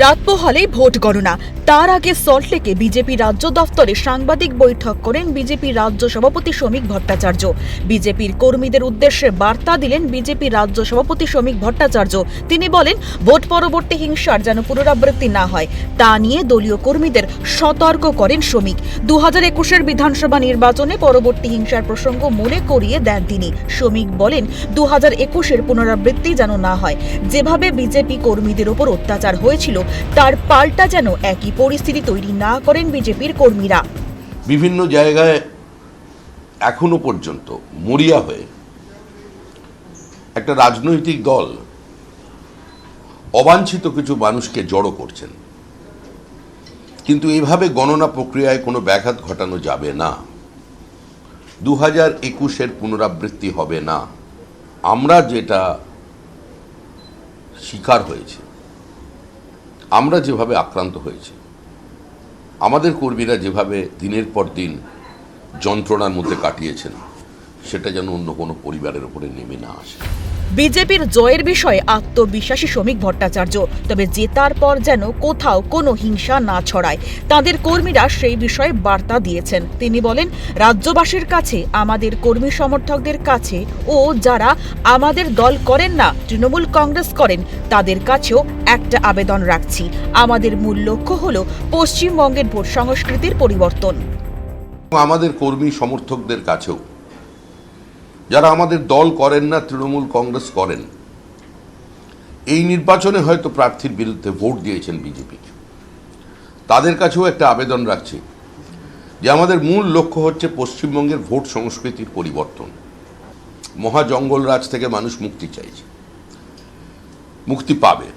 রাত পোহালেই ভোট গণনা। তার আগে সল্টলেকে বিজেপি রাজ্য দফতরে সাংবাদিক বৈঠক করেন বিজেপি রাজ্য সভাপতি শ্রমিক ভট্টাচার্য। বিজেপির কর্মীদের উদ্দেশ্যে বার্তা দিলেন বিজেপি রাজ্য সভাপতি শ্রমিক ভট্টাচার্য। তিনি বলেন, ভোট পরবর্তী হিংসার যেন পুনরাবৃত্তি না হয় তা নিয়ে দলীয় কর্মীদের সতর্ক করেন শ্রমিক। 2021-এর বিধানসভা নির্বাচনে পরবর্তী হিংসার প্রসঙ্গ মনে করিয়ে দেন তিনি। শ্রমিক বলেন, 2021-এর পুনরাবৃত্তি যেন না হয়। যেভাবে বিজেপি কর্মীদের ওপর অত্যাচার হয়েছিল তার পাল্টা যেন একই পরিস্থিতি তৈরি না করেন বিজেপির কর্মীরা। বিভিন্ন জায়গায় এখনো পর্যন্ত মরিয়া হয়ে একটা রাজনৈতিক দল অবাঞ্ছিত কিছু মানুষকে জড়ো করছেন, কিন্তু এভাবে গণনা প্রক্রিয়ায় কোনো ব্যাঘাত ঘটানো যাবে না। 2021-এর পুনরাবৃত্তি হবে না। আমরা যেটা শিকার হয়েছে, আমরা যেভাবে আক্রান্ত হয়েছি, আমাদের কর্মীরা যেভাবে দিনের পর দিন যন্ত্রণার মধ্যে কাটিয়েছেন, সেটা যেন অন্য কোনো পরিবারের উপরে নেমে না আসে। বিজেপির জয়ের বিষয়ে আত্মবিশ্বাসী শ্রমিক ভট্টাচার্য। তবে জেতার পর যেন কোথাও কোনো হিংসা না ছড়ায়, তাদের কর্মীরা সেই বিষয়ে বার্তা দিয়েছেন। তিনি বলেন, রাজ্যবাসীর কাছে, আমাদের কর্মী সমর্থকদের কাছে ও যারা আমাদের দল করেন না, তৃণমূল কংগ্রেস করেন, তাদের কাছেও একটা আবেদন রাখছি। আমাদের মূল লক্ষ্য হল পশ্চিমবঙ্গের ভোট সংস্কৃতির পরিবর্তন। আমাদের কর্মী সমর্থকদের কাছেও, যারা আমাদের দল করেন না, তৃণমূল কংগ্রেস করেন, এই নির্বাচনে হয়তো প্রার্থীর বিরুদ্ধে ভোট দিয়েছেন বিজেপি, তাদের কাছেও একটা আবেদন রাখছি যে আমাদের মূল লক্ষ্য হচ্ছে পশ্চিমবঙ্গের ভোট সংস্কৃতির পরিবর্তন। মহা জঙ্গলরাজ থেকে মানুষ মুক্তি চাইছে, মুক্তি পাবে,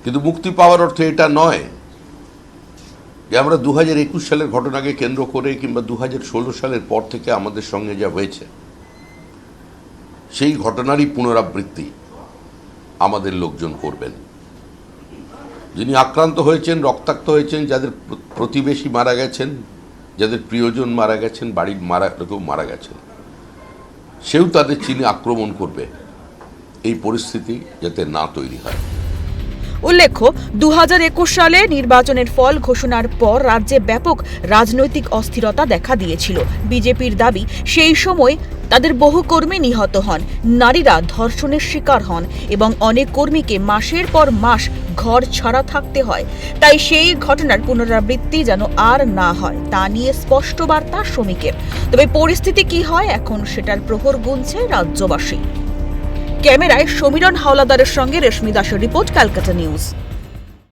কিন্তু মুক্তি পাওয়ার অর্থ এটা নয় যে আমরা 2021 সালের ঘটনাকে কেন্দ্র করে কিংবা 2016 সালের পর থেকে আমাদের সঙ্গে যা হয়েছে সেই ঘটনারই পুনরাবৃত্তি আমাদের লোকজন করবেন। যিনি আক্রান্ত হয়েছেন, রক্তাক্ত হয়েছেন, যাদের প্রতিবেশী মারা গেছেন, যাদের প্রিয়জন মারা গেছেন, বাড়ির কেউ মারা গেছেন, সেও তাদের চিনে আক্রমণ করবে। এই পরিস্থিতি যাতে না তৈরি হয়। উল্লেখ্য, 2021 সালে নির্বাচনের ফল ঘোষণার পর রাজ্যে ব্যাপক রাজনৈতিক অস্থিরতা দেখা দিয়েছিল। বিজেপির দাবি, সেই সময় তাদের বহু কর্মী নিহত হন, নারীরা ধর্ষণের শিকার হন এবং অনেক কর্মীকে মাসের পর মাস ঘর ছাড়া থাকতে হয়। তাই সেই ঘটনার পুনরাবৃত্তি যেন আর না হয় তা নিয়ে স্পষ্ট বার্তা শ্রমিকের। তবে পরিস্থিতি কি হয় এখন, সেটার প্রহর গুনছে রাজ্যবাসী। ক্যামেরায় সমীরণ হাওলাদারের সঙ্গে রেশমি দাসের রিপোর্ট, ক্যালকাটা নিউজ।